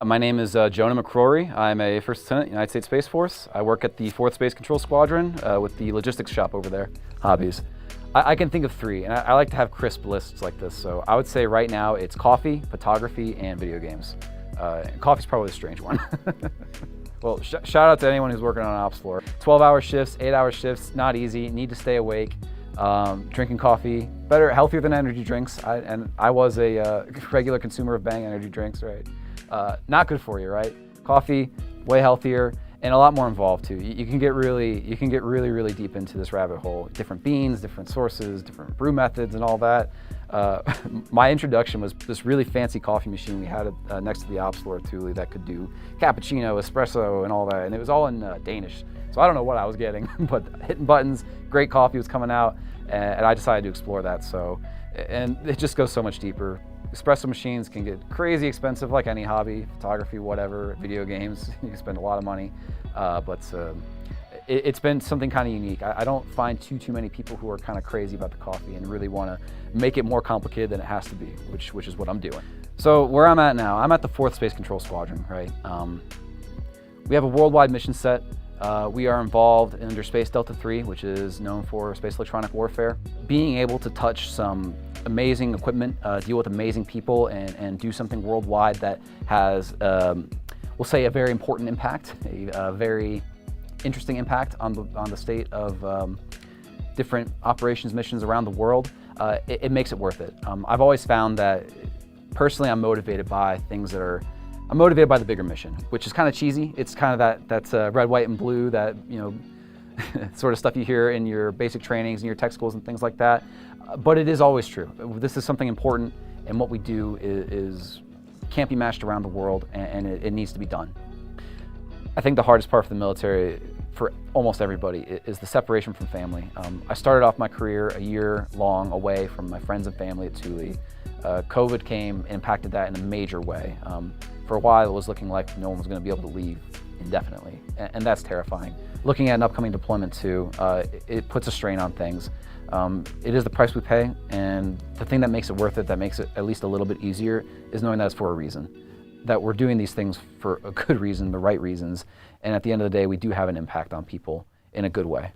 My name is Jonah McCrorey. I'm a First Lieutenant, United States Space Force. I work at the 4th Space Control Squadron with the logistics shop over there, Hobbies. I can think of three, and I like to have crisp lists like this. So I would say right now it's coffee, photography, and video games. Coffee's probably a strange one. Well, shout out to anyone who's working on an ops floor. 12-hour shifts, 8-hour shifts, not easy, need to stay awake. Drinking coffee, healthier than energy drinks. I was a regular consumer of Bang energy drinks, right? Not good for you, right? Coffee, way healthier, and a lot more involved too. You can get really deep into this rabbit hole. Different beans, different sources, different brew methods, and all that. My introduction was this really fancy coffee machine we had next to the ops floor at Thule that could do cappuccino, espresso, and all that, and it was all in Danish. So I don't know what I was getting, but hitting buttons, great coffee was coming out, and I decided to explore that. So, and it just goes so much deeper. Espresso machines can get crazy expensive, like any hobby, photography, whatever, video games. You can spend a lot of money, but it's been something kind of unique. I don't find too many people who are kind of crazy about the coffee and really want to make it more complicated than it has to be, which is what I'm doing. So where I'm at now, I'm at the 4th Space Control Squadron, right? We have a worldwide mission set. We are involved under Space Delta 3, which is known for space electronic warfare. Being able to touch some amazing equipment, deal with amazing people, and do something worldwide that has, we'll say, a very important impact, a very interesting impact on the state of different operations missions around the world, it makes it worth it. I've always found that, personally, I'm motivated by I'm motivated by the bigger mission, which is kind of cheesy. It's kind of that's red, white, and blue, that, you know, sort of stuff you hear in your basic trainings and your tech schools and things like that. But it is always true. This is something important, and what we do can't be matched around the world, and it needs to be done. I think the hardest part for the military, for almost everybody, is the separation from family. I started off my career a year long away from my friends and family at Thule. COVID came and impacted that in a major way. For a while, it was looking like no one was going to be able to leave indefinitely, and that's terrifying. Looking at an upcoming deployment too, it puts a strain on things. It is the price we pay, and the thing that makes it worth it, that makes it at least a little bit easier, is knowing that it's for a reason. That we're doing these things for a good reason, the right reasons, and at the end of the day, we do have an impact on people in a good way.